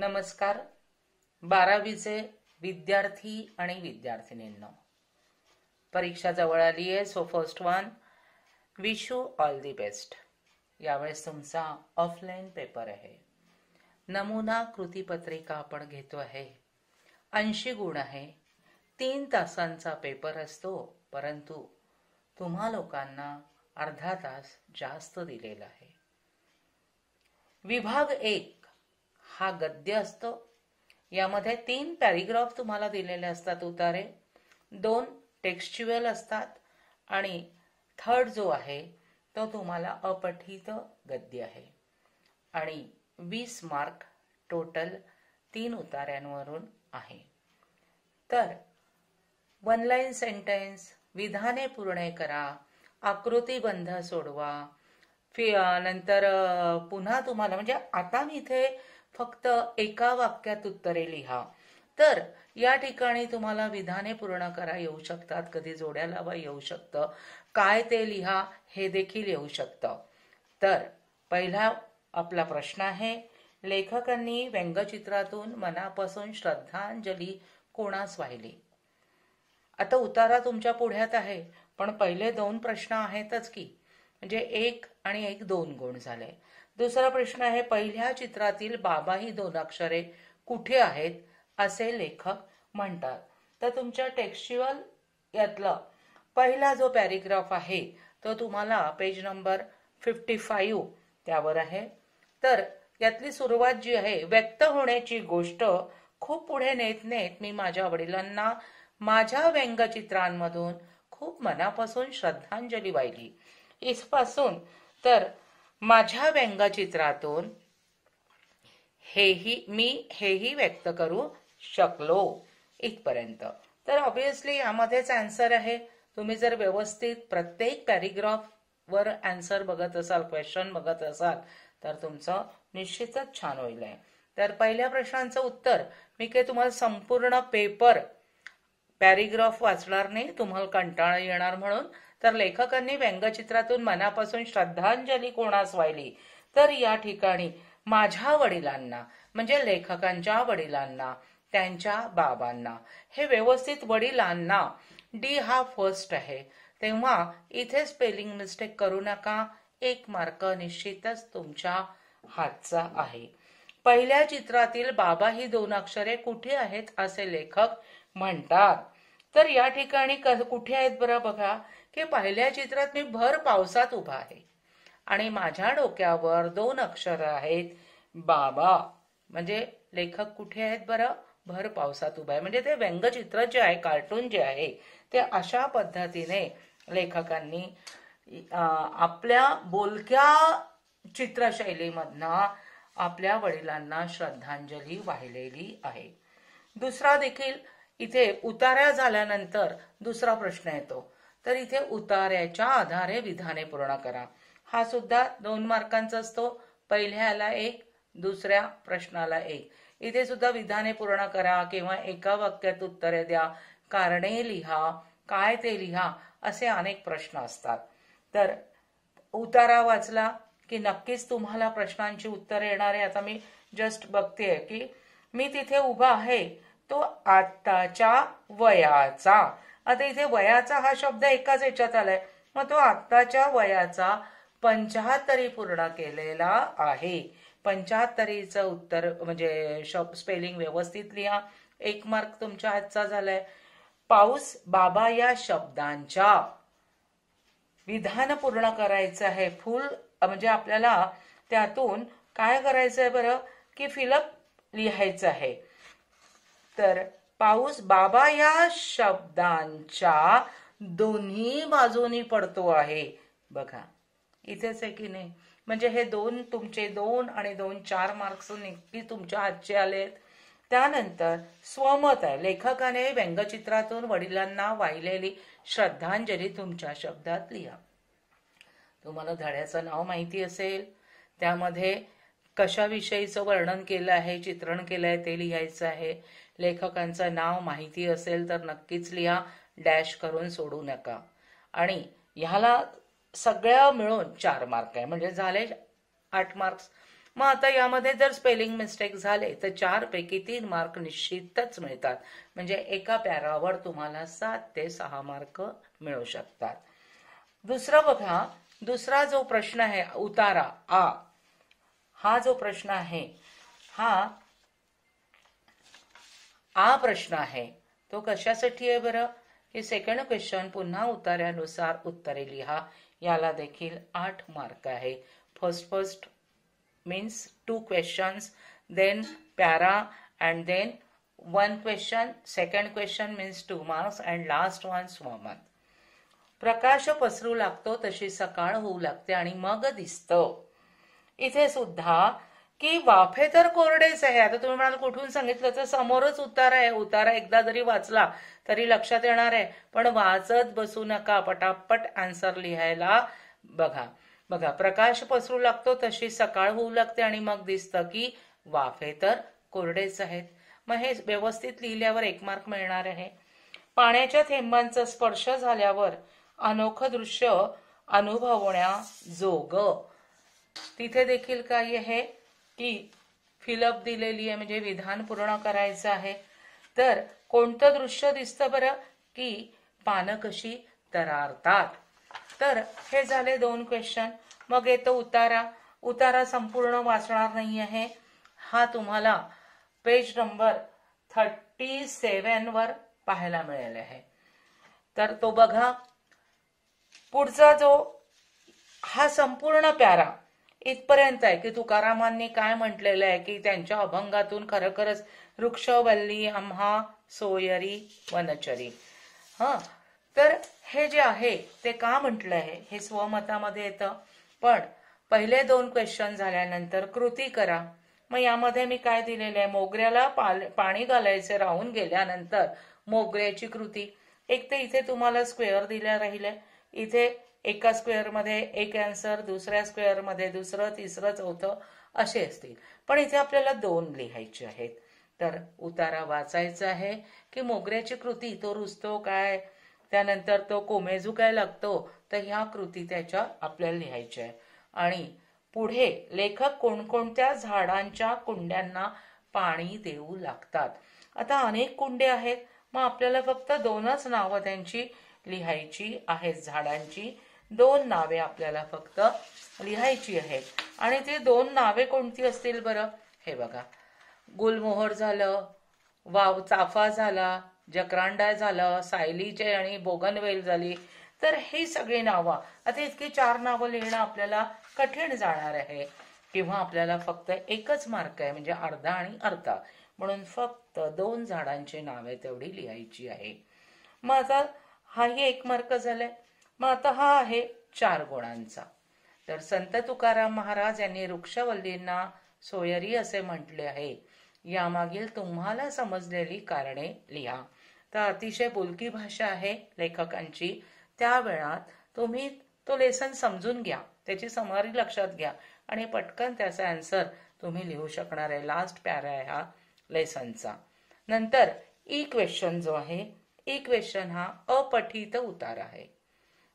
नमस्कार. 12वीचे विद्यार्थी आणि विद्यार्थिनींनो, परीक्षा जवळ आली आहे. So first one, wish you all the best. यावेळेस तुमचा ऑफलाईन पेपर आहे. नमुना कृतीपत्रिका आपण घेतो आहे. 80 गुण आहे. 3 तासांचा पेपर असतो, परंतु तुम्हा लोकांना अर्धा तास जास्त दिलेला आहे. विभाग 1 हा गद्य असतो. यामध्ये 3 पॅरेग्राफ तुम्हाला दिलेले असतात, उतारे. 2 टेक्स्च्युअल असतात आणि थर्ड जो आहे तो तुम्हाला अपठित गद्य आहे. आणि 20 मार्क टोटल 3 उतार्यांवरून आहे. तर 1 लाईन सेंटेन्स, विधाने पूर्ण करा, आकृतीबंध सोडवा. नंतर पुन्हा तुम्हाला, म्हणजे आता मी इथे फक्त एका वाक्यात उत्तरे लिहा. तर या ठिकाणी तुम्हाला विधाने पूर्ण करा येऊ शकतात, कधी जोड्या लावा येऊ शकतं, काय ते लिहा हे देखील येऊ शकतं. तर पहिला आपला प्रश्न आहे, लेखकांनी व्यंगचित्रातून मनापासून श्रद्धांजली कोणास वाहिली. आता उतारा तुमच्या पुढ्यात आहे, पण पहिले 2 प्रश्न आहेतच की, म्हणजे 1 आणि 1 2 गुण झाले. दुसरा प्रश्न आहे, पहिल्या चित्रातील बाबा ही 2 अक्षरे कुठे आहेत असे लेखक म्हणतात. तर तुमच्या टेक्स्च्युअल यातला पहिला जो पॅरेग्राफ आहे तो तुम्हाला पेज नंबर 55 त्यावर आहे. तर यातली सुरुवात जी आहे, व्यक्त होण्याची गोष्ट खूप पुढे नेत नेत मी माझ्या वडिलांना माझ्या व्यंगचित्रांमधून खूप मनापासून श्रद्धांजली वाहिली. इथपासून तर माझ्या व्यंगचित्रातून हेही व्यक्त करू शकलो इथपर्यंत. तर ऑब्विसली यामध्येच आन्सर आहे. तुम्ही जर व्यवस्थित प्रत्येक पॅरेग्राफ वर आन्सर बघत असाल, क्वेश्चन बघत असाल, तर तुमचं निश्चितच छान होईल. तर पहिल्या प्रश्नांचं उत्तर मी काही तुम्हाला संपूर्ण पेपर पॅरेग्राफ वाचणार नाही, तुम्हाला कंटाळा येणार म्हणून. तर लेखकांनी व्यंगचित्रातून मनापासून श्रद्धांजली कोणास वाहिली. तर या ठिकाणी माझ्या वडिलांना, म्हणजे लेखकांच्या वडिलांना, त्यांच्या बाबांना. हे व्यवस्थित वडिलांना, डी हा फर्स्ट आहे, तेव्हा इथे स्पेलिंग मिस्टेक करू नका. 1 मार्क निश्चितच तुमच्या हातचा आहे. पहिल्या चित्रातील बाबा ही 2 अक्षरे कुठे आहेत असे लेखक म्हणतात. तर या ठिकाणी कुठे आहेत बरं बघा, की पहिल्या चित्रात मी भर पावसात उभा आहे आणि माझ्या डोक्यावर 2 अक्षर आहेत बाबा. म्हणजे लेखक कुठे आहेत बरं, भर पावसात उभा आहे. म्हणजे ते व्यंगचित्र जे आहे, कार्टून जे आहे, ते अशा पद्धतीने लेखकांनी आपल्या बोलक्या चित्रशैलीमधनं आपल्या वडिलांना श्रद्धांजली वाहिलेली आहे. दुसरा देखील इथे उतार्या झाल्यानंतर दुसरा प्रश्न येतो. तर इथे उतार्याच्या आधारे विधाने पूर्ण करा. हा सुद्धा 2 मार्कांचा असतो. पहिल्याला 1, दुसऱ्या प्रश्नाला 1. इथे सुद्धा विधाने पूर्ण करा किंवा एका वाक्यात उत्तरे द्या, कारणे लिहा, काय ते लिहा, असे अनेक प्रश्न असतात. तर उतारा वाचला की नक्कीच तुम्हाला प्रश्नांची उत्तरे येणार आहे. आता मी जस्ट बघतेय की मी तिथे उभा आहे तो आत्ताच्या वयाचा. आता इथे वयाचा हा शब्द एकाच याच्यात आलाय, मग तो आत्ताच्या वयाचा 75 पूर्ण केलेला आहे. 75चं उत्तर म्हणजे स्पेलिंग व्यवस्थित लिहा. 1 मार्क तुमच्या हातचा झालाय. पाऊस बाबा या शब्दांच्या विधान पूर्ण करायचं आहे. फुल म्हणजे आपल्याला त्यातून काय करायचं आहे बरं, की फिलअप लिहायचं आहे. तर पाऊस बाबा या शब्दांच्या दोन्ही बाजूनी पडतो आहे. बघा इथेच आहे की नाही. म्हणजे हे 2 तुमचे 2 आणि 2 4 मार्क्स नक्की तुमच्या हातचे आलेत. त्यानंतर स्वमत आहे. लेखकाने व्यंगचित्रातून वडिलांना वाहिलेली श्रद्धांजली तुमच्या शब्दात लिहा. तुम्हाला धड्याचं नाव माहिती असेल, त्यामध्ये कशाविषयीचं वर्णन केलं आहे, चित्रण केलं आहे ते लिहायचं आहे. लेखकांचं नाव माहिती असेल तर नक्कीच लिहा, डॅश करून सोडू नका. आणि ह्याला सगळ्या मिळून 4 मार्क आहे, म्हणजे झाले 8 मार्क्स. मग आता यामध्ये जर स्पेलिंग मिस्टेक झाले तर 4 पैकी 3 मार्क निश्चितच मिळतात. म्हणजे एका पॅरावर तुम्हाला 7 ते 6 मार्क मिळू शकतात. दुसरा बघा, दुसरा जो प्रश्न आहे उतारा आ, हा जो प्रश्न आहे हा आ प्रश्न आहे तो कशासाठी आहे बरं, की सेकंड क्वेश्चन पुन्हा उतार्यानुसार उत्तरे लिहा. याला देखील 8 मार्क आहे. First means 2 questions, then para, and then 1 question. Second question means 2 marks, and last one स्वमत. प्रकाश पसरू लागतो तशी सकाळ होऊ लागते आणि मग दिसतं. इथे सुद्धा की वाफे तर कोरडेच आहे. आता तुम्ही म्हणाल कुठून सांगितलं, तर समोरच उतारा आहे. उतारा एकदा जरी वाचला तरी लक्षात येणार आहे, पण वाचत बसू नका, पटापट आन्सर लिहायला बघा. बघा, प्रकाश पसरू लागतो तशी सकाळ होऊ लागते आणि मग दिसतं की वाफे तर कोरडेच आहेत. मग हे व्यवस्थित लिहिल्यावर 1 मार्क मिळणार आहे. पाण्याच्या थेंबांचा स्पर्श झाल्यावर अनोखं दृश्य अनुभवण्याजोग. तिथे देखील काय आहे की फिलअप दिलेली आहे, म्हणजे विधान पूर्ण करायचं आहे. तर कोणतं दृश्य दिसतं बरं, की पानं कशी तरारतात. तर हे झाले 2 क्वेश्चन. मग येतो उतारा. उतारा संपूर्ण वाचणार नाही आहे. हा तुम्हाला पेज नंबर 37 वर पाहायला मिळेल आहे. तर तो बघा. पुढचा जो हा संपूर्ण प्यारा इथपर्यंत आहे की तुकारामांनी काय म्हटलेलं आहे, की त्यांच्या अभंगातून खरोखरच वृक्षवल्ली आम्हा सोयरी वनचरी. तर हे जे आहे ते का म्हटलं आहे हे स्वमतामध्ये येतं. पण पहिले 2 क्वेश्चन झाल्यानंतर कृती करा. मग यामध्ये मी काय दिलेलं आहे, मोगऱ्याला पाणी घालायचे राहून गेल्यानंतर मोगऱ्याची कृती. एक तर इथे तुम्हाला स्क्वेअर दिल्या राहिले. इथे एका स्क्वेअर मध्ये एक आन्सर, दुसऱ्या स्क्वेअर मध्ये दुसरं, तिसरं, चौथं असे असतील. पण इथे आपल्याला 2 लिहायचे आहेत. तर उतारा वाचायचा आहे की मोगऱ्याची कृती, तो रुजतो काय, त्यानंतर तो कोमेजू काय लागतो, तर ह्या कृती त्याच्या आपल्याला लिहायच्या आहे. आणि पुढे लेखक कोणकोणत्या झाडांच्या कुंड्यांना पाणी देऊ लागतात. आता अनेक कुंडे आहेत, मग आपल्याला फक्त 2च नावं त्यांची लिहायची आहेत. झाडांची 2 नावे आपल्याला फक्त लिहायची आहेत. आणि ते 2 नावे कोणती असतील बरं, हे बघा. गुलमोहर झालं, चाफा झाला, जक्रांडा झालं, सायलीचे आणि बोगनवेल झाली. तर ही सगळी नावं, आता इतकी 4 नावं लिहिणं आपल्याला कठीण जाणार आहे. किंवा आपल्याला फक्त 1च मार्क आहे, म्हणजे अर्धा आणि अर्धा, म्हणून फक्त 2 झाडांची नावे तेवढी लिहायची आहे. मग आता हाही 1 मार्क झालाय. मग आता हा आहे 4 गुणांचा. तर संत तुकाराम महाराज यांनी वृक्षवल्लींना सोयरी असे म्हटले आहे. यामागील तुम्हाला समजलेली कारणे लिहा. तर अतिशय बोलकी भाषा आहे लेखकांची. त्या वेळात तुम्ही तो लेसन समजून घ्या, त्याची समरी लक्षात घ्या आणि पटकन त्याचा आन्सर तुम्ही लिहू शकणार आहे. लास्ट पॅरा आहे हा लेसनचा. नंतर ई क्वेश्चन जो आहे, ई क्वेश्चन हा अपठित उतारा आहे.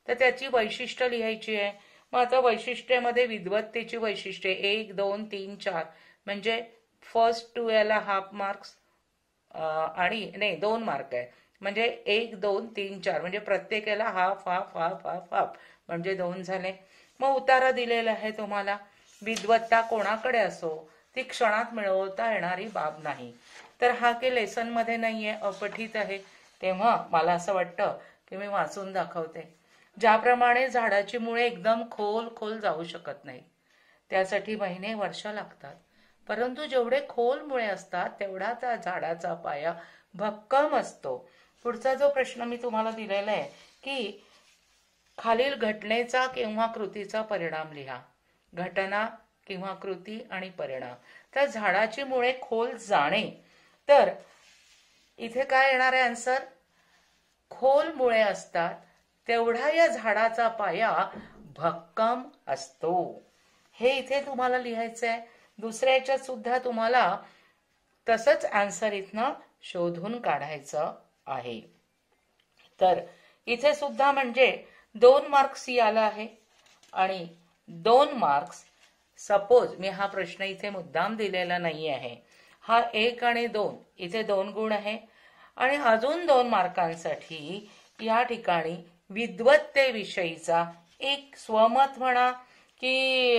तर त्याची वैशिष्ट्य लिहायची आहे. मग आता वैशिष्ट्यामध्ये विद्वत्तेची वैशिष्ट्ये 1, 2, 3, 4 म्हणजे फर्स्ट 2 याला हाफ मार्क्स आणि नाही 2 मार्क आहे. म्हणजे 1, 2, 3, 4 म्हणजे प्रत्येकाला half half half half half म्हणजे 2 झाले. मग उतारा दिलेला आहे तुम्हाला. विद्वत्ता कोणाकडे असो ती क्षणात मिळवता येणारी बाब नाही. तर हा काही लेसन मध्ये नाहीये, अपठित आहे. तेव्हा मला असं वाटतं की मी वाचून दाखवते. ज्याप्रमाणे झाडाची मुळे एकदम खोल खोल जाऊ शकत नाही, त्यासाठी महिने वर्ष लागतात. परंतु जेवढे खोल मुळे असतात तेवढा त्या झाडाचा पाया भक्कम असतो. पुढचा जो प्रश्न मी तुम्हाला दिलेला आहे की खालील घटनेचा किंवा कृतीचा परिणाम लिहा. घटना किंवा कृती आणि परिणाम. तर झाडाची मुळे खोल जाणे, तर इथे काय येणार आहे आन्सर, खोल मुळे असतात तेवढा या झाडाचा पाया भक्कम असतो. हे इथे तुम्हाला लिहायचं आहे. दुसऱ्या याच्यात सुद्धा तुम्हाला तसंच आन्सर इथनं शोधून काढायचं आहे. तर इथे सुद्धा म्हणजे 2 मार्क्स याला आहे आणि 2 मार्क्स सपोज मी हा प्रश्न इथे मुद्दाम दिलेला नाही आहे, हा 1 आणि 2 इथे 2 गुण आहे आणि अजून 2 मार्कांसाठी या ठिकाणी विद्वत्तेविषयीचा एक स्वमत म्हणा की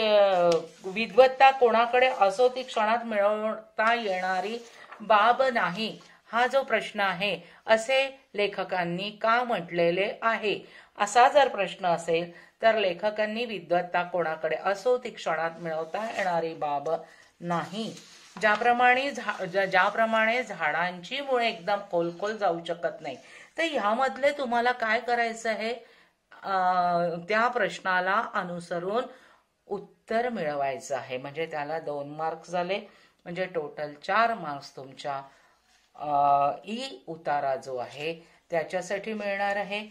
विद्वत्ता कोणाकडे असो ती क्षणात मिळवता येणारी बाब नाही, हा जो प्रश्न आहे असे लेखकांनी का म्हटलेले आहे, असा जर प्रश्न असेल तर लेखकांनी विद्वत्ता कोणाकडे असो ती क्षणात मिळवता येणारी बाब नाही. ज्याप्रमाणे झाडांची मुळे एकदम खोल जाऊ शकत नाही, तर ह्यामधले तुम्हाला काय करायचं आहे, त्या प्रश्नाला अनुसरून उत्तर मिळवायचं आहे. म्हणजे त्याला 2 मार्क्स झाले, म्हणजे टोटल 4 मार्क्स तुमच्या ई उतारा जो आहे त्याच्यासाठी मिळणार आहे.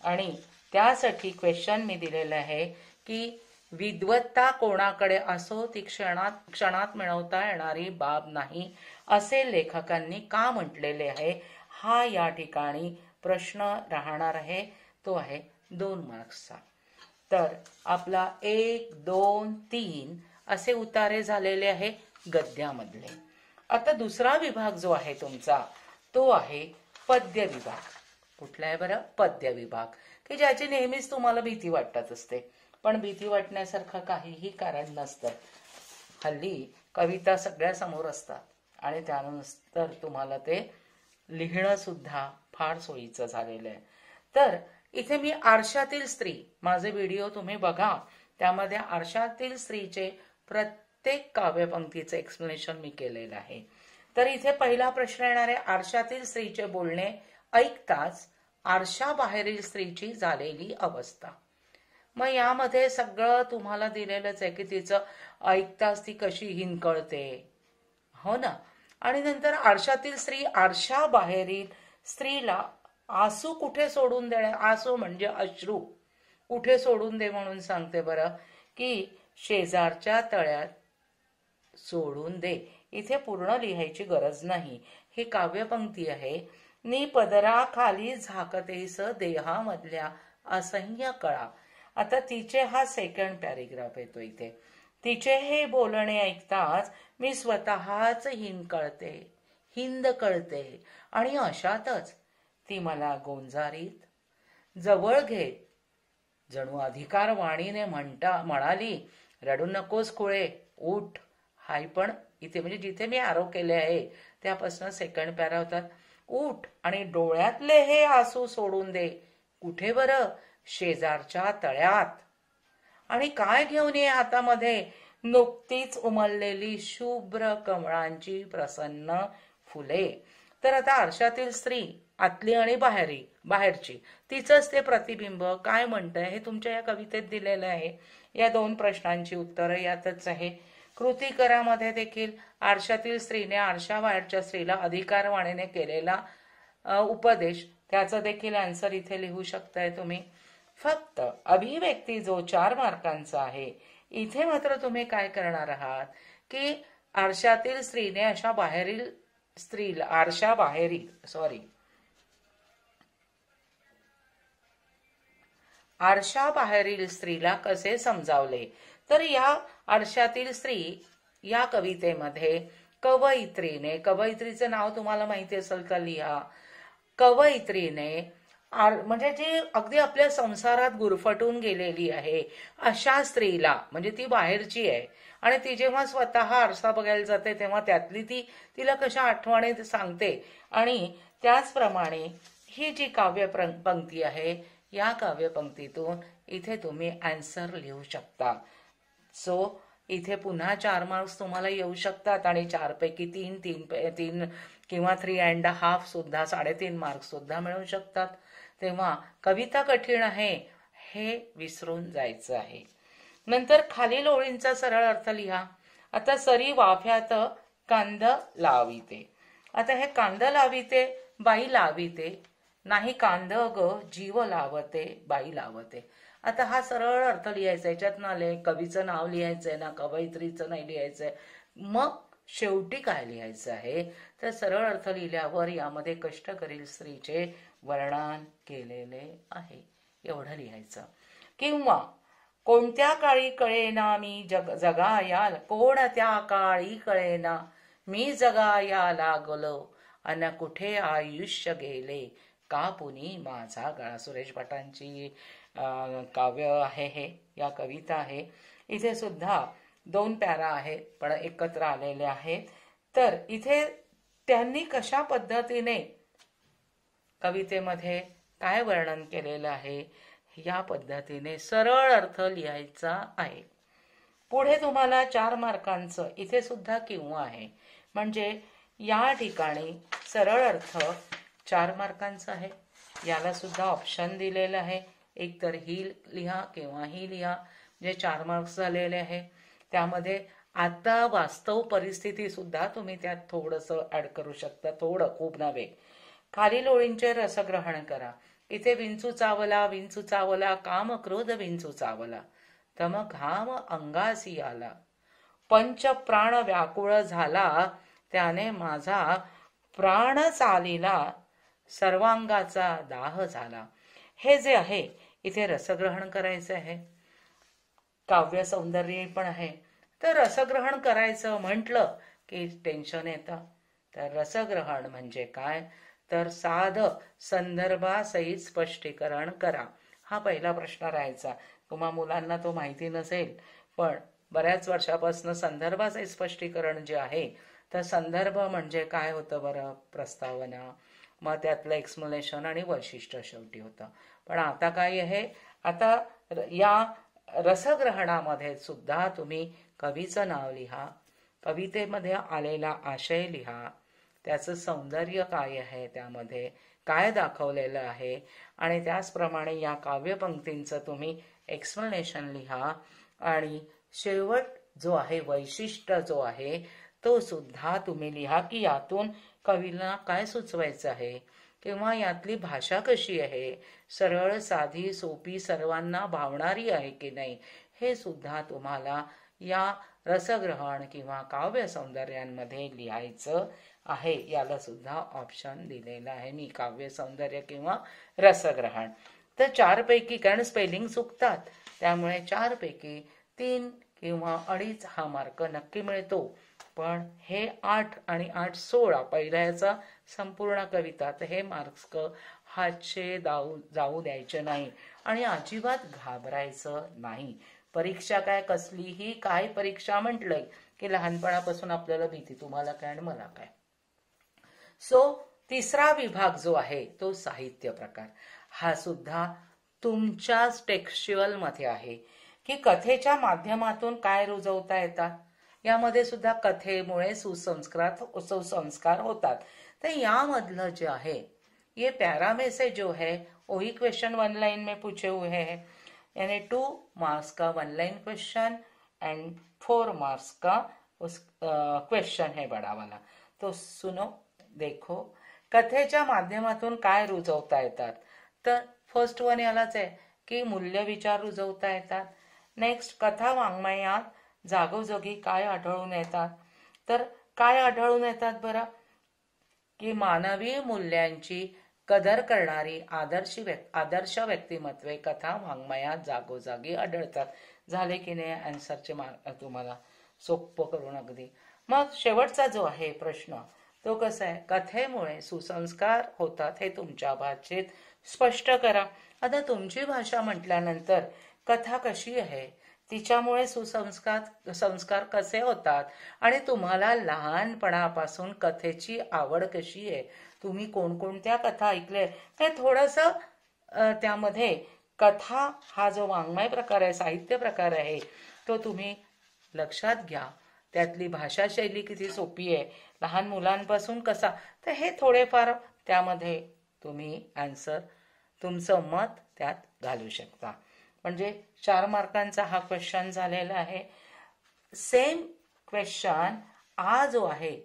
आणि त्यासाठी क्वेश्चन मी दिलेलं आहे की विद्वत्ता कोणाकडे असो ती क्षणात मिळवता येणारी बाब नाही असे लेखकांनी का म्हटलेले आहे, हा या ठिकाणी प्रश्न राहणार आहे. तो आहे 2 मार्क्सचा. तर आपला 1, 2, 3 असे उतारे झालेले आहे गद्यामधले. आता दुसरा विभाग जो आहे तुमचा तो आहे पद्य विभाग. कुठला आहे बरं? पद्य विभाग, की ज्याची नेहमीच तुम्हाला भीती वाटत असते, पण भीती वाटण्यासारखं काहीही कारण नसतं. हल्ली कविता सगळ्या समोर असतात आणि त्यानंतर तुम्हाला ते लिहिणं सुद्धा फार सोयीचं झालेलं आहे. तर इथे मी आरशातील स्त्री, माझे व्हिडिओ तुम्ही बघा, त्यामध्ये आरशातील स्त्रीचे प्रत्येक काव्यपंक्तीचं एक्सप्लेनेशन मी केलेलं आहे. तर इथे पहिला प्रश्न येणार आहे, आरशातील स्त्रीचे बोलणे ऐकताच आरशाबाहेरील स्त्रीची झालेली अवस्था. मग यामध्ये सगळं तुम्हाला दिलेलंच आहे की तिचं ऐकताच ती कशी हिंकळते, हो ना. आणि नंतर आरशातील स्त्री आरशाबाहेरील स्त्रीला आसू कुठे सोडून देणे, आसू म्हणजे अश्रू, कुठे सोडून दे म्हणून सांगते बरं, की शेजारच्या तळ्यात सोडून दे. इथे पूर्ण लिहायची गरज नाही, ही काव्यपंक्ती आहे. नि पदराखाली झाकतेस देहामधल्या असह्य कळा. आता तिचे हा सेकंड पॅरेग्राफ येतो इथे. तिचे हे बोलणे ऐकताच मी स्वतःच हिंद कळते आणि अशातच ती मला गोंजारीत जवळ घेत जणू अधिकार वाणीने म्हणाली, रडू नकोस खुळे, उठ. हाय पण इथे म्हणजे जिथे मी आरो केले आहे त्यापासून सेकंड पॅरा होतात. उठ आणि डोळ्यातले हे आसू सोडून दे. कुठे बरं? शेजारच्या तळ्यात. आणि काय घेऊन ये हातामध्ये? नुकतीच उमललेली शुभ्र कमळांची प्रसन्न फुले. तर आता आरशातील स्त्री आतली आणि बाहेरची तिचंच ते प्रतिबिंब काय म्हणतंय हे तुमच्या या कवितेत दिलेलं आहे. या 2 प्रश्नांची उत्तरं यातच आहे. कृतिकरामध्ये देखील आरशातील स्त्रीने आरशाबाहेरच्या स्त्रीला अधिकारवाणीने केलेला उपदेश, त्याचा देखील आन्सर इथे लिहू शकताय तुम्ही. फक्त अभिव्यक्ती जो 4 मार्कांचा आहे, इथे मात्र तुम्ही काय करणार आहात की आरशातील स्त्रीने आरशाबाहेरील स्त्रीला कसे समजावले. तर या आरशातील स्त्री या कवितेमध्ये कवयित्रीचं नाव तुम्हाला माहिती असेल तर लिहा. कवयित्रीने म्हणजे जी अगदी आपल्या संसारात गुरफटून गेलेली आहे अशा स्त्रीला, म्हणजे ती बाहेरची आहे आणि ती जेव्हा स्वतः आरसा बघायला जाते तेव्हा त्यातली तिला कशा आठवणी सांगते. आणि त्याचप्रमाणे ही जी काव्यपंक्ती आहे या काव्यपंक्तीतून इथे तुम्ही आन्सर लिहू शकता. सो इथे पुन्हा 4 मार्क्स तुम्हाला येऊ शकतात आणि 4 पैकी 3 किंवा 3.5 सुद्धा 3.5 मार्क्स सुद्धा मिळू शकतात. तेव्हा कविता कठीण आहे हे विसरून जायचं आहे. नंतर खालील ओळींचा सरळ अर्थ लिहा. आता सरी वाफ्यात कांद लाविते. आता हे कांद लाविते बाई लाविते नाही, कांद ग जीव लावते बाई लावते. आता हा सरळ अर्थ लिहायचा, याच्यात ना कवीचं नाव लिहायचंय ना कवयित्रीचं नाही लिहायचंय. मग शेवटी काय लिहायचं आहे तर सरळ अर्थ लिहिल्यावर यामध्ये कष्ट करील स्त्रीचे वर्णन केलेले आहे एवढं लिहायचं. किंवा कोणत्या काळी कळेना मी जगाया, कोणत्या काळी कळेना मी जगाया लागलो, अन कुठे आयुष्य गेले कापुनी माझा गळा. सुरेश भटांची काव्य आहे हे, या कविता आहे. इथे सुद्धा 2 पॅरा आहेत पण एकत्र आलेले आहेत. तर इथे त्यांनी कशा पद्धतीने कवितेमध्ये काय वर्णन केलेलं आहे या पद्धतीने सरळ अर्थ लिहायचा आहे. पुढे तुम्हाला 4 मार्कांचं इथे सुद्धा किंवा आहे, म्हणजे या ठिकाणी सरळ अर्थ 4 मार्कांचा आहे. याला सुद्धा ऑप्शन दिलेलं आहे, एक तर ही लिहा किंवा ही लिहा, जे 4 मार्क्स झालेले आहे. त्यामध्ये आता वास्तव परिस्थिती सुद्धा तुम्ही त्यात थोडंसं ऍड करू शकता, थोडं, खूप नव्हे. खालील ओळींचे रसग्रहण करा. इथे विंचू चावला काम क्रोध विंचू चावला, तम घाम अंगासी आला, पंच प्राण व्याकुळ झाला, त्याने माझा प्राण चालिला, सर्वांगाचा दाह झाला. हे जे आहे इथे रसग्रहण करायचं आहे. काव्य सौंदर्य पण आहे. तर रसग्रहण करायचं म्हटलं की टेन्शन येतं. तर रसग्रहण म्हणजे काय, तर साध संदर्भासहित स्पष्टीकरण करा. हा पहिला प्रश्न राहायचा. तुम्हा मुलांना तो माहिती नसेल, पण बऱ्याच वर्षापासून संदर्भासहित स्पष्टीकरण जे आहे, तर संदर्भ म्हणजे काय होतं बरं, प्रस्तावना, मग त्यातलं एक्सप्लेनेशन आणि वैशिष्ट्य शेवटी होतं. पण आता काय आहे, आता या रसग्रहणामध्ये सुद्धा तुम्ही कवीचं नाव लिहा, कवितेमध्ये आलेला आशय लिहा, त्याचं सौंदर्य काय आहे, त्यामध्ये काय दाखवलेलं आहे, आणि त्याचप्रमाणे या काव्यपंक्तींचं तुम्ही एक्सप्लेनेशन लिहा, आणि शेवट जो आहे वैशिष्ट्य जो आहे तो सुद्धा तुम्ही लिहा, की यातून कवीला काय सुचवायचं आहे, किंवा यातली भाषा कशी आहे, सरळ साधी सोपी सर्वांना भावणारी आहे की नाही, हे सुद्धा तुम्हाला या रसग्रहण किंवा काव्य सौंदर्यांमध्ये लिहायचं आहे. याला सुद्धा ऑप्शन दिलेला आहे मी, काव्य सौंदर्य किंवा रसग्रहण. तर 4 पैकी, कारण स्पेलिंग चुकतात, त्यामुळे 4 पैकी 3 किंवा 2.5 हा मार्क नक्की मिळतो. पण हे 8 आणि 8 16 पहिल्या याचा संपूर्ण कविता, तर हे मार्क्स हातचे जाऊ द्यायचे नाही आणि अजिबात घाबरायचं नाही. परीक्षा काय, कसलीही काय परीक्षा म्हटलंय की लहानपणापासून आपल्याला भीती, तुम्हाला काय आणि मला काय. सो तिसरा विभाग जो आहे तो साहित्य प्रकार. हा सुद्धा तुमच्याच टेक्स्च्युअल मध्ये आहे, की कथेच्या माध्यमातून काय रुजवता येतात. यामध्ये सुद्धा कथेमुळे सुसंस्कार होतात. तर यामधलं जे है, ये पैरा में से जो है वही क्वेश्चन 1 लाइन में पूछे हुए हैं, यानी 2 मार्क्स का 1 लाइन क्वेश्चन एंड 4 मार्क्स का उस क्वेश्चन है बड़ा वाला. तो सुनो, देखो, कथेच्या माध्यमातून काय रुजवता येतात. तर फर्स्ट वन यालाच आहे की मूल्य विचार रुजवता येतात. नेक्स्ट, कथा वाङ्मयात जागोजागी काय आढळून येतात. तर काय आढळून येतात बरं, की मानवी मूल्यांची कदर करणारी आदर्श व्यक्तिमत्वे कथा वाङ्मयात जागोजागी आढळतात. झाले की नाही आन्सरचे मार्क तुम्हाला सोपं करून अगदी. मग शेवटचा जो आहे प्रश्न तो कसा आहे, कथेमुळे सुसंस्कार होतात हे तुमच्या भाषेत स्पष्ट करा. आता तुमची भाषा म्हटल्यानंतर कथा कशी आहे, तिच्यामुळे संस्कार कसे होतात, आणि तुम्हाला लहानपणापासून कथेची आवड कशी आहे, तुम्ही कोणकोणत्या कथा ऐकले, हे थोडंसं त्यामध्ये कथा हा जो वाङ्मय प्रकार आहे, साहित्य प्रकार आहे, तो तुम्ही लक्षात घ्या. त्यातली भाषा शैली किती सोपी आहे, लहान मुलांपासून कसा, तर हे थोडेफार त्यामध्ये तुम्ही आन्सर, तुमचं मत त्यात घालू शकता. म्हणजे 4 मार्कांचा हा क्वेश्चन झालेला आहे. सेम क्वेश्चन हा जो आहे,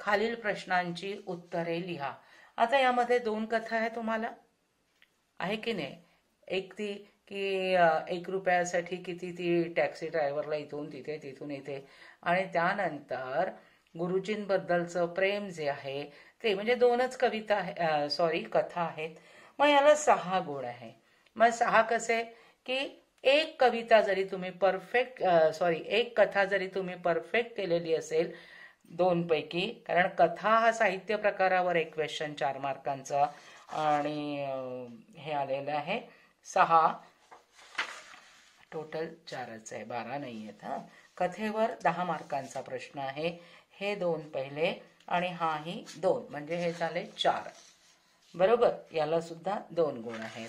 खालील प्रश्नांची उत्तरे लिहा. आता यामध्ये 2 कथा आहे तुम्हाला, आहे की नाही. एक ती की 1 रुपयासाठी किती ती टॅक्सी ड्रायव्हरला इथून तिथे तिथून इथे, आणि त्यानंतर गुरुजींबद्दलचं प्रेम जे आहे ते, म्हणजे 2च कविता कथा आहेत. मग याला 6 गुण आहे. मग 6 कसे, की एक कविता जरी तुम्ही एक कथा जरी तुम्ही परफेक्ट केलेली असेल 2 पैकी, कारण कथा हा साहित्य प्रकारावर एक क्वेश्चन 4 मार्कांचा आणि हे आलेलं आहे 6, टोटल 4च आहे, 12 नाही आहेत. कथेवर 10 मार्कांचा प्रश्न आहे. हे 2 पहिले आणि हाही 2, म्हणजे हे झाले 4. बरोबर, याला सुद्धा 2 गुण आहेत.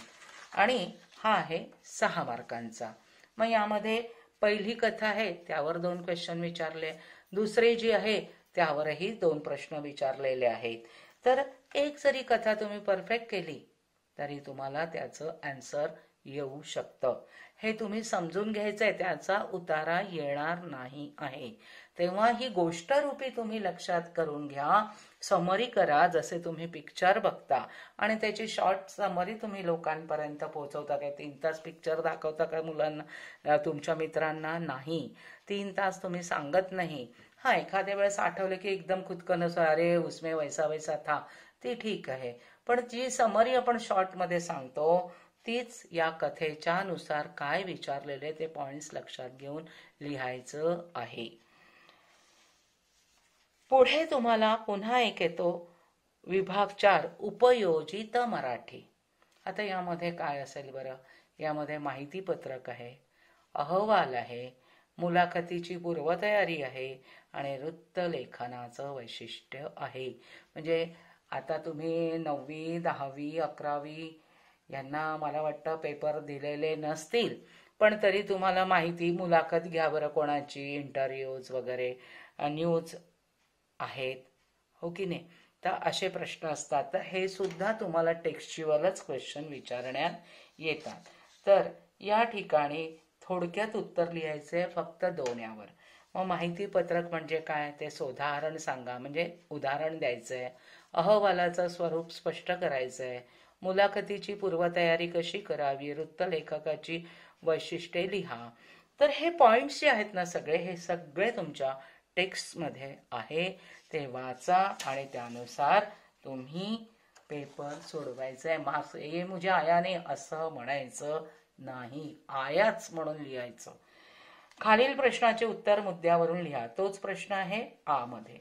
आणि हा आहे 6 मार्कांचा. मग यामध्ये पहिली कथा आहे त्यावर 2 क्वेश्चन विचारले, दुसरी जी आहे त्यावरही 2 प्रश्न विचारलेले आहेत. तर एक जरी कथा तुम्ही परफेक्ट केली तरी तुम्हाला त्याचं आन्सर येऊ शकतं. हे तुम्ही समजून घ्यायचंय, त्याचा उतारा येणार नाही आहे. तेव्हा ही गोष्ट रूपी तुम्ही लक्षात करून घ्या. समरी करा, जसे तुम्ही पिक्चर बघता आणि त्याची शॉर्ट समरी तुम्ही लोकांपर्यंत पोहोचवता. काय 3 तास पिक्चर दाखवता काय मुलांना, तुमच्या मित्रांना? नाही. 3 तास तुम्ही सांगत नाही. एखाद्या वेळेस आठवलं की एकदम खुदकन अरे उसमें वैसा वैसा था, ती ठीक आहे. पण जी समरी आपण शॉर्टमध्ये सांगतो तीच या कथेच्या नुसार काय विचारलेले ते पॉइंट्स लक्षात घेऊन लिहायचं आहे. पुढे तुम्हाला पुन्हा एक येतो विभाग 4, उपयोजित मराठी. आता यामध्ये काय असेल बरं? यामध्ये माहिती पत्रक आहे, अहवाल आहे, मुलाखतीची पूर्वतयारी आहे आणि वृत्तलेखनाचं वैशिष्ट्य आहे. म्हणजे आता तुम्ही 9वी 10वी 11वी यांना मला वाटतं पेपर दिलेले नसतील, पण तरी तुम्हाला माहिती, मुलाखत घ्या बरं कोणाची, इंटरव्ह्यूज वगैरे, न्यूज आहेत, हो की नाही? तर असे प्रश्न असतात. तर हे सुद्धा तुम्हाला टेक्स्च्युअलच क्वेश्चन विचारण्यात येतात. तर या ठिकाणी थोडक्यात उत्तर लिहायचंय फक्त 2 यावर. मग माहिती पत्रक म्हणजे काय ते उदाहरण सांगा, म्हणजे उदाहरण द्यायचंय. अहवालाचं स्वरूप स्पष्ट करायचंय. मुलाखतीची पूर्वतयारी कशी करावी, वृत्तलेखकाची वैशिष्ट्ये लिहा. तर हे पॉइंट्स जे आहेत ना सगळे, हे सगळे तुमच्या टेक्स्टमध्ये आहे. ते वाचा आणि त्यानुसार तुम्ही पेपर सोडवायचा आहे. मार्क्स ये मुझे आया नाही असं म्हणायचं नाही, आयाच म्हणून लिहायचं. खालील प्रश्नाचे उत्तर मुद्द्यावरून लिहा. तोच प्रश्न आहे आ मध्ये.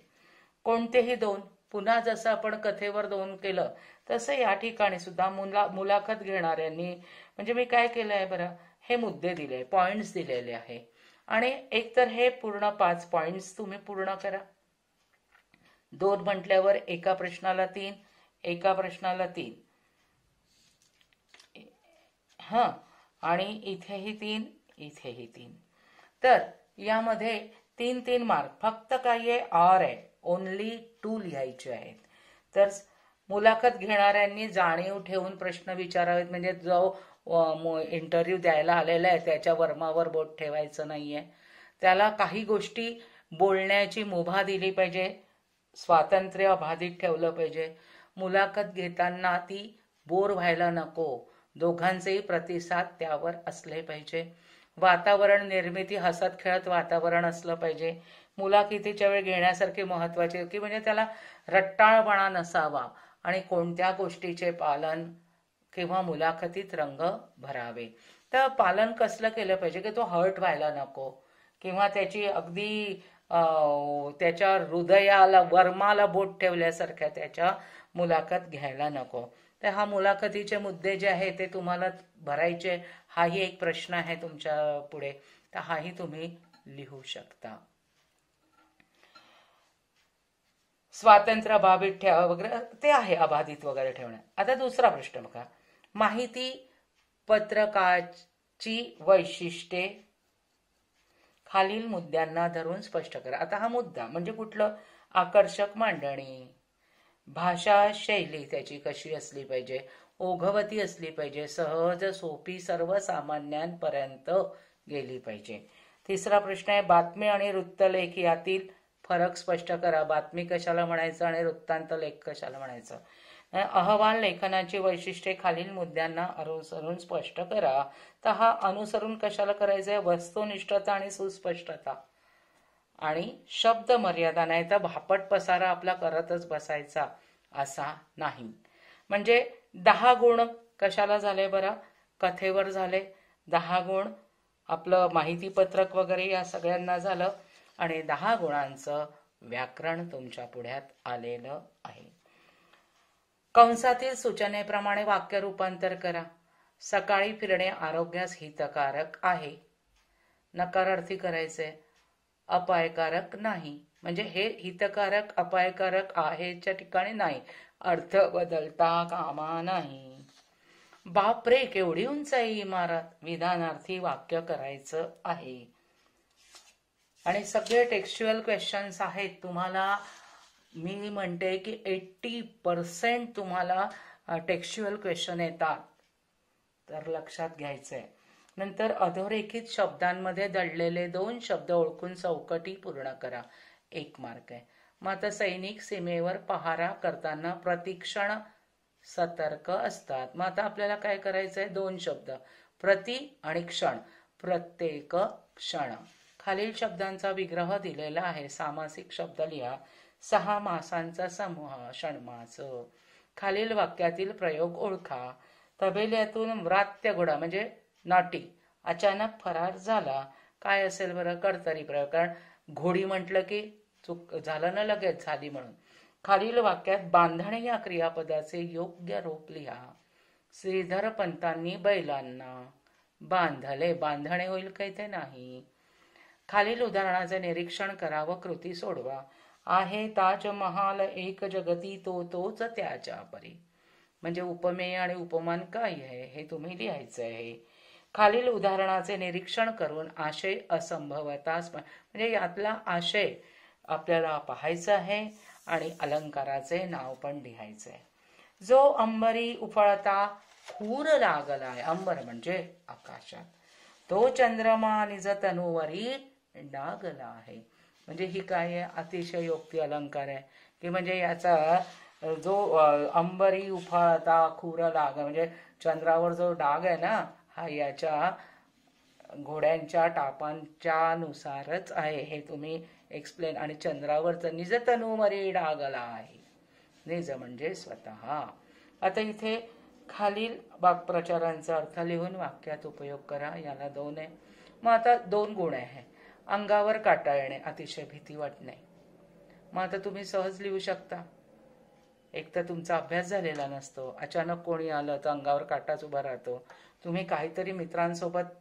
कोणतेही 2, पुन्हा जसं आपण कथेवर 2 केलं तसं या ठिकाणी सुद्धा मुलाखत घेणाऱ्यांनी, म्हणजे मी काय केलंय बरं, हे मुद्दे दिले, पॉइंट्स दिलेले आहे आणि एक तर हे पूर्ण 5 पॉइंट्स तुम्ही पूर्ण करा. 2 म्हटल्यावर एका प्रश्नाला 3, एका प्रश्नाला 3, आणि इथेही 3, इथेही 3. तर यामध्ये 3-3 मार्क. फक्त काय आहे, आर आहे, ओनली 2 लिहायचे आहेत. तर मुलाखत घेणाऱ्यांनी जाणीव ठेवून प्रश्न विचारावेत. म्हणजे जो इंटरव्ह्यू द्यायला आलेला आहे त्याच्या वर्मावर बोट ठेवायचं नाहीये. त्याला काही गोष्टी बोलण्याची मुभा दिली पाहिजे, स्वातंत्र्य अबाधित ठेवलं पाहिजे. मुलाखत घेताना ती बोर व्हायला नको. दोघांचेही प्रतिसाद त्यावर असले पाहिजे. वातावरण निर्मिती हसत खेळत वातावरण असलं पाहिजे. मुलाखतीच्या वेळ घेण्यासारखे महत्वाचे की म्हणजे त्याला रट्टाळपणा नसावा आणि कोणत्या गोष्टीचे पालन किंवा मुलाखतीत रंग भरावे. तर पालन कसलं केलं पाहिजे की तो हर्ट व्हायला नको किंवा त्याची अगदी त्याच्या हृदयाला वर्माला बोट ठेवल्यासारख्या त्याच्या मुलाखत घ्यायला नको. तर हा मुलाखतीचे मुद्दे जे आहे ते तुम्हाला भरायचे. हाही एक प्रश्न आहे तुमच्या पुढे, तर हाही तुम्ही लिहू शकता. स्वातंत्र्य अबाधित ठेवा वगैरे ते आहे, अबाधित वगैरे ठेवणं. आता दुसरा प्रश्न बघा, माहिती पत्रकाची वैशिष्ट्ये खालील मुद्द्यांना धरून स्पष्ट करा. आता हा मुद्दा म्हणजे कुठलं, आकर्षक मांडणी, भाषा शैली त्याची कशी असली पाहिजे, ओघवती असली पाहिजे, सहज सोपी सर्वसामान्यांपर्यंत गेली पाहिजे. तिसरा प्रश्न आहे, बातमी आणि वृत्तलेख यातील फरक स्पष्ट करा. बातमी कशाला म्हणायचं आणि वृत्तांत लेख कशाला म्हणायचं. अहवाल लेखनाची वैशिष्ट्ये खालील मुद्द्यांना अनुसरून स्पष्ट करा. तर हा अनुसरून कशाला करायचंय, वस्तुनिष्ठता आणि सुस्पष्टता आणि शब्द मर्यादा. नाही तर भापट पसारा आपला करतच बसायचा असा नाही. म्हणजे 10 गुण कशाला झाले बरं, कथेवर झाले, 10 गुण आपलं माहितीपत्रक वगैरे या सगळ्यांना झालं आणि 10 गुणांचं व्याकरण तुमच्या पुढ्यात आलेलं आहे. कंसातील सूचनेप्रमाणे वाक्य रूपांतर करा. सकाळी फिरणे आरोग्यास हितकारक आहे. नकारार्थी करायचे, अपायकारक नाही. म्हणजे हे हितकारक अपायकारक आहेच्या ठिकाणी नाही, अर्थ बदलता कामा नाही. बापरे केवढी उंच आहे इमारत, विधानार्थी वाक्य करायचं आहे. आणि सगळे टेक्स्च्युअल क्वेश्चन्स आहेत. तुम्हाला मी म्हणते की 80% तुम्हाला टेक्स्च्युअल क्वेश्चन येतात, तर लक्षात घ्यायचंय. नंतर अधोरेखित शब्दांमध्ये दडलेले 2 शब्द ओळखून चौकटी पूर्ण करा. 1 मार्क आहे. मग आता सैनिक सीमेवर पहारा करताना प्रतिक्षण सतर्क असतात. मग आता आपल्याला काय करायचंय, 2 शब्द प्रति आणि क्षण, प्रत्येक क्षण. खालील शब्दांचा विग्रह दिलेला आहे. सामासिक शब्द लिहा. 6 मासांचा समूह, षण्मास. खालील वाक्यातील प्रयोग ओळखा. तबेल्यातून व्रात्य घोडा म्हणजे नाटी अचानक फरार झाला. काय असेल बरं, कर्तरी प्रयोग, कारण घोडी म्हटलं की चूक झालं ना, लगेच झाली म्हणून. खालील वाक्यात बांधणे या क्रियापदाचे योग्य रूप लिहा. श्रीधर पंतांनी बैलांना बांधले. बांधणे होईल काही ते नाही. खालील उदाहरणाचे निरीक्षण करा व कृती सोडवा. आहे ताजमहाल एक जगती तो तोच त्याच्या परी. म्हणजे उपमेय आणि उपमान काय आहे हे तुम्ही लिहायचं आहे. खालील उदाहरणाचे निरीक्षण करून आशय असंभवताच म्हणजे यातला आशय आपल्याला पाहायचा आहे आणि अलंकाराचे नाव पण लिहायचे आहे. जो अंबरी उफळता खूर लागलाय, अंबर म्हणजे आकाशात, तो चंद्रमा निज तनुवरी डागला आहे. म्हणजे ही काय आहे, अतिशयोक्ती अलंकार आहे की म्हणजे याचा जो अंबरी उफाळता खूर लाग म्हणजे चंद्रावर जो डाग आहे ना, हा याच्या घोड्यांच्या टापांच्या नुसारच आहे हे तुम्ही एक्सप्लेन. आणि चंद्रावरच निज तनुवरी डागला आहे. निज म्हणजे स्वतः. आता इथे खालील वाक्प्रचारांचा अर्थ लिहून वाक्यात उपयोग करा. याला 2 आहे. मग आता 2 गुण आहे. अंगावर काटा येणे, अतिशय भीती वाटणे. मग आता तुम्ही सहज लिहू शकता. एक तर तुमचा अभ्यास झालेला नसतो, अचानक कोणी आलं तर अंगावर काटाच उभा राहतो. तुम्ही काहीतरी मित्रांसोबत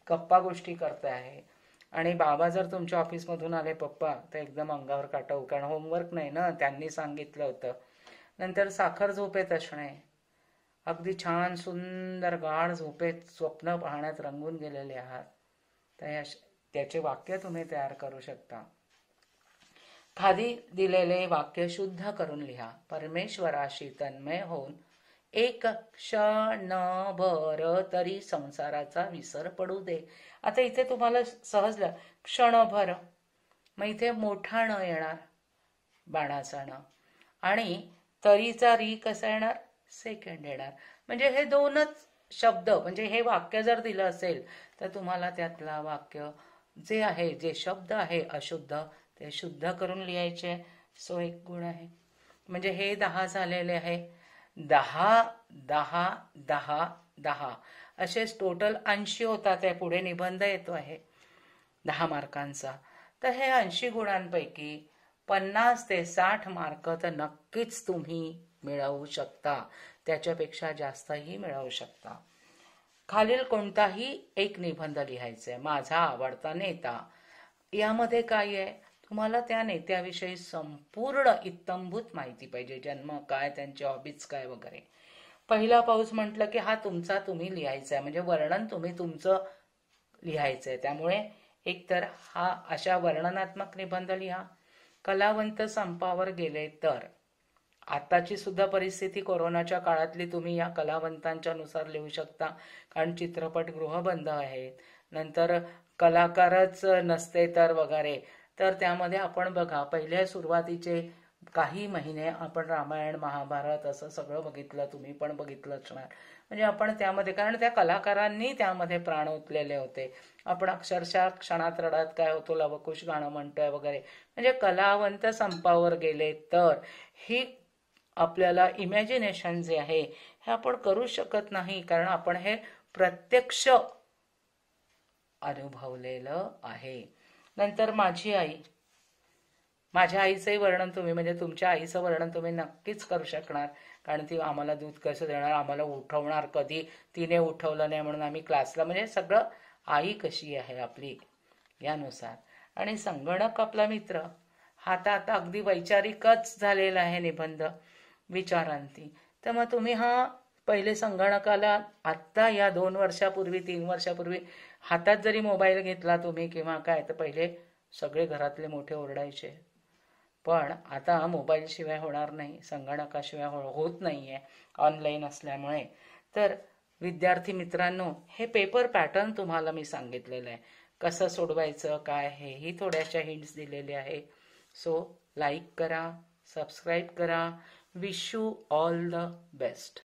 गप्पा गोष्टी करताय आणि बाबा जर तुमच्या ऑफिसमधून आले पप्पा, तर एकदम अंगावर काटा, कारण होमवर्क नाही ना, त्यांनी सांगितलं होतं. नंतर साखर झोपेत असणे, अगदी छान सुंदर गाढ झोपेत स्वप्न पाहण्यात रंगून गेलेले आहात, तर त्याचे वाक्य तुम्ही तयार करू शकता. खाली दिलेले वाक्य शुद्ध करून लिहा. परमेश्वराशी तन्मय होऊन एक क्षणभर तरी संसाराचा विसर पडू दे. आता इथे तुम्हाला सहज क्षणभर, मग इथे मोठा न येणार, बाणाचा न, आणि तरीचा री कसा येणार, सेकंड येणार. म्हणजे हे 2च शब्द, म्हणजे हे वाक्य जर दिलं असेल तर तुम्हाला त्यातला वाक्य जे आहे, जे शब्द आहे अशुद्ध, ते शुद्ध करून लिहायचे. 1 गुण आहे. म्हणजे हे 10 झालेले आहे. 10 10 10 10 असे टोटल 80 होतात. आहे पुढे निबंध येतो आहे 10 मार्कांचा. तर हे 80 गुणांपैकी 50 ते 60 मार्क तर नक्कीच तुम्ही मिळवू शकता. त्याच्यापेक्षा जास्तही मिळवू शकता. खालील कोणताही एक निबंध लिहायचा आहे. माझा आवडता नेता. यामध्ये काय आहे, तुम्हाला त्या नेत्याविषयी संपूर्ण इत्तंभूत माहिती पाहिजे. जन्म काय, त्यांचे हॉबीज काय वगैरे. पहिला पाऊस म्हटलं की हा तुमचा तुम्ही लिहायचा आहे, म्हणजे वर्णन तुम्ही तुमचं लिहायचंय. त्यामुळे एकतर हा अशा वर्णनात्मक निबंध लिहा. कलावंत संपावर गेले तर, आताची सुद्धा परिस्थिती कोरोनाच्या काळातली तुम्ही या कलावंतांच्या नुसार लिहू शकता, कारण चित्रपटगृह बंद आहेत. नंतर कलाकारच नसते तर वगैरे, तर त्यामध्ये आपण बघा पहिल्या सुरुवातीचे काही महिने आपण रामायण महाभारत असं सगळं बघितलं, तुम्ही पण बघितलं असणार. म्हणजे आपण त्यामध्ये, कारण त्या कलाकारांनी त्यामध्ये प्राण ओतलेले होते. आपण अक्षरशः क्षणात रडात काय होतो लवकुश गाणं म्हणतोय वगैरे. म्हणजे कलावंत संपावर गेले तर ही आपल्याला इमॅजिनेशन जे आहे हे आपण करू शकत नाही, कारण आपण हे प्रत्यक्ष अनुभवलेलं आहे. नंतर माझी आई, माझ्या आईचंही वर्णन तुम्ही म्हणजे तुमच्या आईचं वर्णन तुम्ही नक्कीच करू शकणार, कारण ती आम्हाला दूध कसं देणार, आम्हाला उठवणार कधी, तिने उठवलं नाही म्हणून आम्ही क्लासला, म्हणजे सगळं आई कशी आहे आपली यानुसार. आणि संगणक आपला मित्र हा तर आता अगदी वैचारिकच झालेला आहे निबंध विचारांती. तर मग तुम्ही हा पहिले संगणकाला आत्ता या 2 वर्षापूर्वी 3 वर्षापूर्वी हातात जरी मोबाईल घेतला तुम्ही किंवा काय, तर पहिले सगळे घरातले मोठे ओरडायचे. पण आता मोबाईल शिवाय होणार नाही, संगणकाशिवाय होत नाहीये ऑनलाईन असल्यामुळे. तर विद्यार्थी मित्रांनो, हे पेपर पॅटर्न तुम्हाला मी सांगितलेलं आहे, कसं सोडवायचं काय, हेही थोड्याशा हिंट्स दिलेले आहे. सो लाईक करा, सबस्क्राईब करा. Wish you all the best.